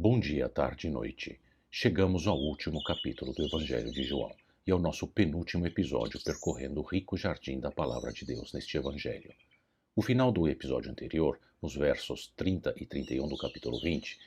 Bom dia, tarde e noite. Chegamos ao último capítulo do Evangelho de João e ao nosso penúltimo episódio percorrendo o rico jardim da Palavra de Deus neste Evangelho. No final do episódio anterior, nos versos 30 e 31 do capítulo 20,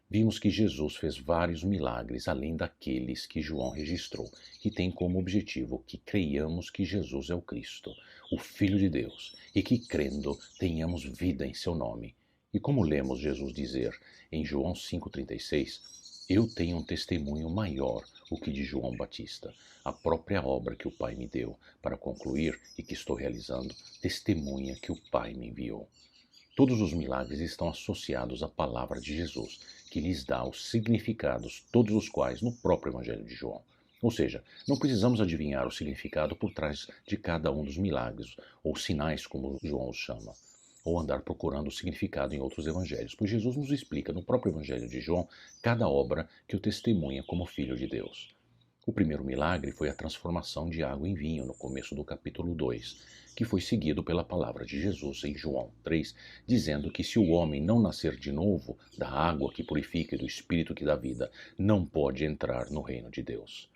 vimos que Jesus fez vários milagres além daqueles que João registrou, que tem como objetivo que creiamos que Jesus é o Cristo, o Filho de Deus, e que crendo tenhamos vida em seu nome. E como lemos Jesus dizer em João 5,36, eu tenho um testemunho maior, o que de João Batista, a própria obra que o Pai me deu para concluir e que estou realizando, testemunha que o Pai me enviou. Todos os milagres estão associados à palavra de Jesus, que lhes dá os significados, todos os quais no próprio Evangelho de João. Ou seja, não precisamos adivinhar o significado por trás de cada um dos milagres, ou sinais, como João os chama, ou andar procurando o significado em outros evangelhos, pois Jesus nos explica no próprio Evangelho de João cada obra que o testemunha como Filho de Deus. O primeiro milagre foi a transformação de água em vinho no começo do capítulo 2, que foi seguido pela palavra de Jesus em João 3, dizendo que se o homem não nascer de novo da água que purifica e do Espírito que dá vida, não pode entrar no reino de Deus.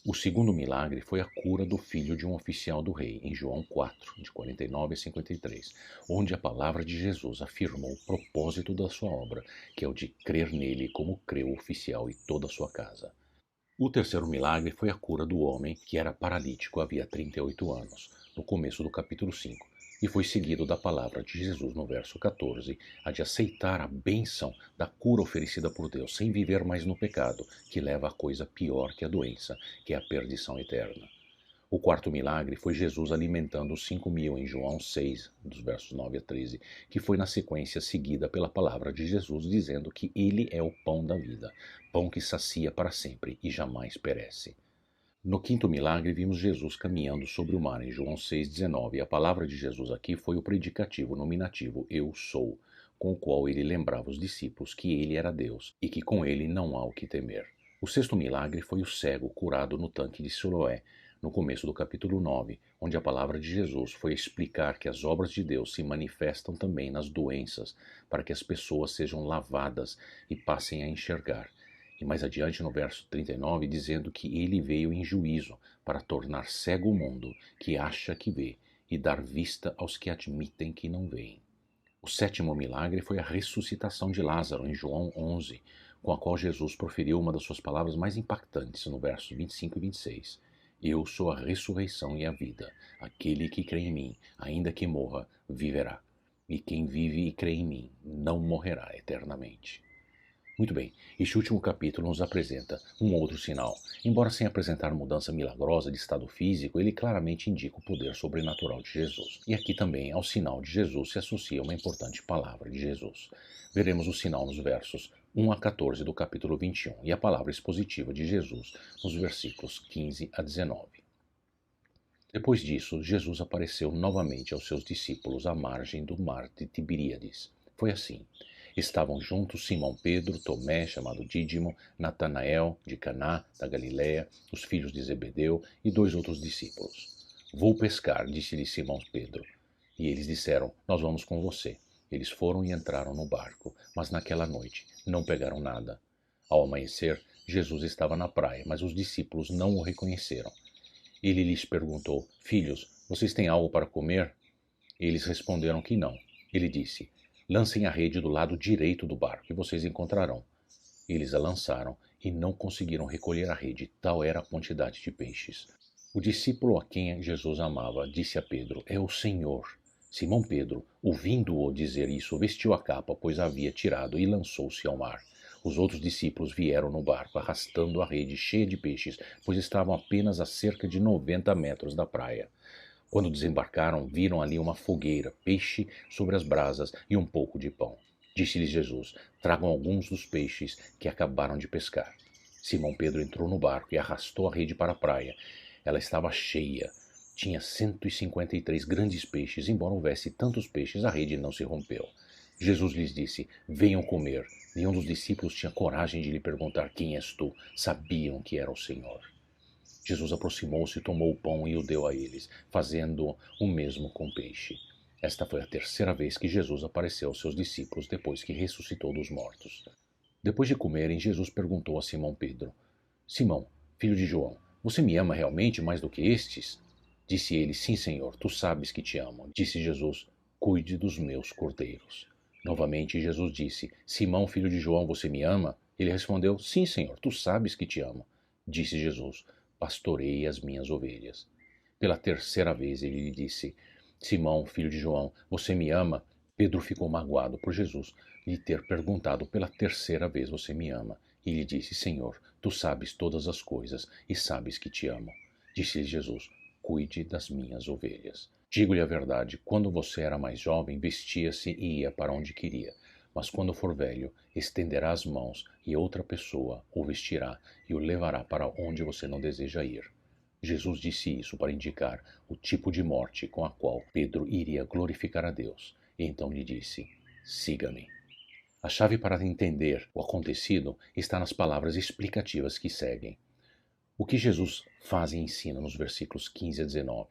O segundo milagre foi a cura do filho de um oficial do rei, em João 4, de 49 a 53, onde a palavra de Jesus afirmou o propósito da sua obra, que é o de crer nele como creu o oficial e toda a sua casa. O terceiro milagre foi a cura do homem que era paralítico havia 38 anos, no começo do capítulo 5, e foi seguido da palavra de Jesus no verso 14, a de aceitar a bênção da cura oferecida por Deus sem viver mais no pecado, que leva a coisa pior que a doença, que é a perdição eterna. O quarto milagre foi Jesus alimentando os 5.000 em João 6, dos versos 9 a 13, que foi na sequência seguida pela palavra de Jesus dizendo que ele é o pão da vida, pão que sacia para sempre e jamais perece. No quinto milagre, vimos Jesus caminhando sobre o mar em João 6,19, e a palavra de Jesus aqui foi o predicativo nominativo Eu sou, com o qual ele lembrava os discípulos que ele era Deus e que com ele não há o que temer. O sexto milagre foi o cego curado no tanque de Siloé, no começo do capítulo 9, onde a palavra de Jesus foi explicar que as obras de Deus se manifestam também nas doenças, para que as pessoas sejam lavadas e passem a enxergar. E mais adiante no verso 39, dizendo que ele veio em juízo para tornar cego o mundo que acha que vê e dar vista aos que admitem que não veem. O sétimo milagre foi a ressuscitação de Lázaro em João 11, com a qual Jesus proferiu uma das suas palavras mais impactantes no versos 25 e 26. Eu sou a ressurreição e a vida. Aquele que crê em mim, ainda que morra, viverá. E quem vive e crê em mim não morrerá eternamente. Muito bem, este último capítulo nos apresenta um outro sinal. Embora sem apresentar mudança milagrosa de estado físico, ele claramente indica o poder sobrenatural de Jesus. E aqui também ao sinal de Jesus se associa uma importante palavra de Jesus. Veremos o sinal nos versos 1 a 14 do capítulo 21 e a palavra expositiva de Jesus nos versículos 15 a 19. Depois disso, Jesus apareceu novamente aos seus discípulos à margem do mar de Tiberíades. Foi assim. Estavam juntos Simão Pedro, Tomé, chamado Dídimo, Natanael, de Caná, da Galiléia, os filhos de Zebedeu e 2 outros discípulos. Vou pescar, disse-lhe Simão Pedro. E eles disseram, nós vamos com você. Eles foram e entraram no barco, mas naquela noite não pegaram nada. Ao amanhecer, Jesus estava na praia, mas os discípulos não o reconheceram. Ele lhes perguntou, filhos, vocês têm algo para comer? Eles responderam que não. Ele disse, lancem a rede do lado direito do barco e vocês encontrarão. Eles a lançaram e não conseguiram recolher a rede, tal era a quantidade de peixes. O discípulo a quem Jesus amava disse a Pedro, é o Senhor. Simão Pedro, ouvindo-o dizer isso, vestiu a capa, pois a havia tirado, e lançou-se ao mar. Os outros discípulos vieram no barco, arrastando a rede cheia de peixes, pois estavam apenas a cerca de 90 metros da praia. Quando desembarcaram, viram ali uma fogueira, peixe sobre as brasas e um pouco de pão. Disse-lhes Jesus, tragam alguns dos peixes que acabaram de pescar. Simão Pedro entrou no barco e arrastou a rede para a praia. Ela estava cheia. Tinha 153 grandes peixes, embora houvesse tantos peixes, a rede não se rompeu. Jesus lhes disse, venham comer. Nenhum dos discípulos tinha coragem de lhe perguntar, quem és tu? Sabiam que era o Senhor. Jesus aproximou-se, tomou o pão e o deu a eles, fazendo o mesmo com o peixe. Esta foi a terceira vez que Jesus apareceu aos seus discípulos depois que ressuscitou dos mortos. Depois de comerem, Jesus perguntou a Simão Pedro: Simão, filho de João, você me ama realmente mais do que estes? Disse ele: Sim, Senhor, tu sabes que te amo. Disse Jesus: Cuide dos meus cordeiros. Novamente Jesus disse: Simão, filho de João, você me ama? Ele respondeu: Sim, Senhor, tu sabes que te amo. Disse Jesus: Pastorei as minhas ovelhas. Pela terceira vez ele lhe disse: Simão, filho de João, você me ama? Pedro ficou magoado por Jesus lhe ter perguntado pela terceira vez: Você me ama? E lhe disse: Senhor, tu sabes todas as coisas e sabes que te amo. Disse-lhe Jesus: Cuide das minhas ovelhas. Digo-lhe a verdade: quando você era mais jovem, vestia-se e ia para onde queria. Mas quando for velho, estenderá as mãos e outra pessoa o vestirá e o levará para onde você não deseja ir. Jesus disse isso para indicar o tipo de morte com a qual Pedro iria glorificar a Deus. E então lhe disse: Siga-me. A chave para entender o acontecido está nas palavras explicativas que seguem. O que Jesus faz e ensina nos versículos 15 a 19?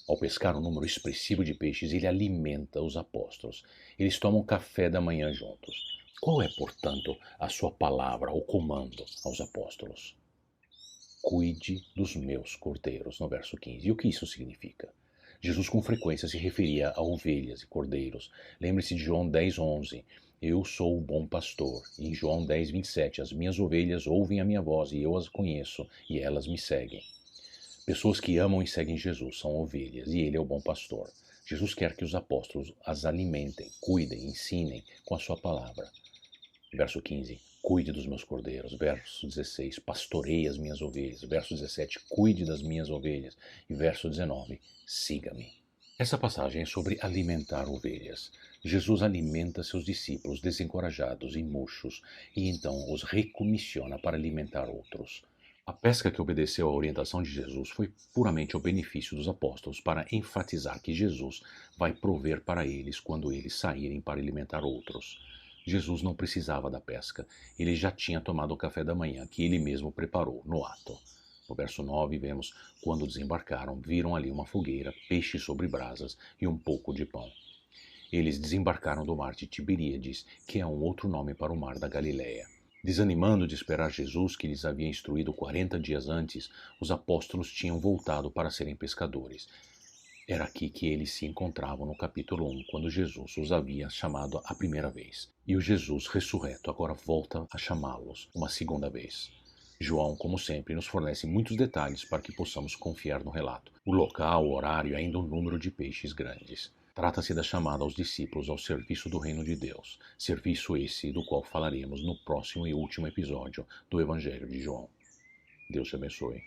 Ao pescar um número expressivo de peixes, ele alimenta os apóstolos. Eles tomam café da manhã juntos. Qual é, portanto, a sua palavra ou comando aos apóstolos? Cuide dos meus cordeiros, no verso 15. E o que isso significa? Jesus com frequência se referia a ovelhas e cordeiros. Lembre-se de João 10:11. Eu sou o bom pastor. E em João 10:27, as minhas ovelhas ouvem a minha voz e eu as conheço e elas me seguem. Pessoas que amam e seguem Jesus são ovelhas e ele é o bom pastor. Jesus quer que os apóstolos as alimentem, cuidem, ensinem com a sua palavra. Verso 15, cuide dos meus cordeiros. Verso 16, pastorei as minhas ovelhas. Verso 17, cuide das minhas ovelhas. E verso 19, siga-me. Essa passagem é sobre alimentar ovelhas. Jesus alimenta seus discípulos desencorajados e murchos e então os recomissiona para alimentar outros. A pesca que obedeceu à orientação de Jesus foi puramente ao benefício dos apóstolos para enfatizar que Jesus vai prover para eles quando eles saírem para alimentar outros. Jesus não precisava da pesca, ele já tinha tomado o café da manhã que ele mesmo preparou no ato. No verso 9 vemos, quando desembarcaram, viram ali uma fogueira, peixe sobre brasas e um pouco de pão. Eles desembarcaram do mar de Tiberíades, que é um outro nome para o mar da Galileia. Desanimando de esperar Jesus, que lhes havia instruído 40 dias antes, os apóstolos tinham voltado para serem pescadores. Era aqui que eles se encontravam no capítulo 1, quando Jesus os havia chamado a primeira vez. E o Jesus ressurreto agora volta a chamá-los uma segunda vez. João, como sempre, nos fornece muitos detalhes para que possamos confiar no relato. O local, o horário e ainda o número de peixes grandes. Trata-se da chamada aos discípulos ao serviço do reino de Deus, serviço esse do qual falaremos no próximo e último episódio do Evangelho de João. Deus te abençoe.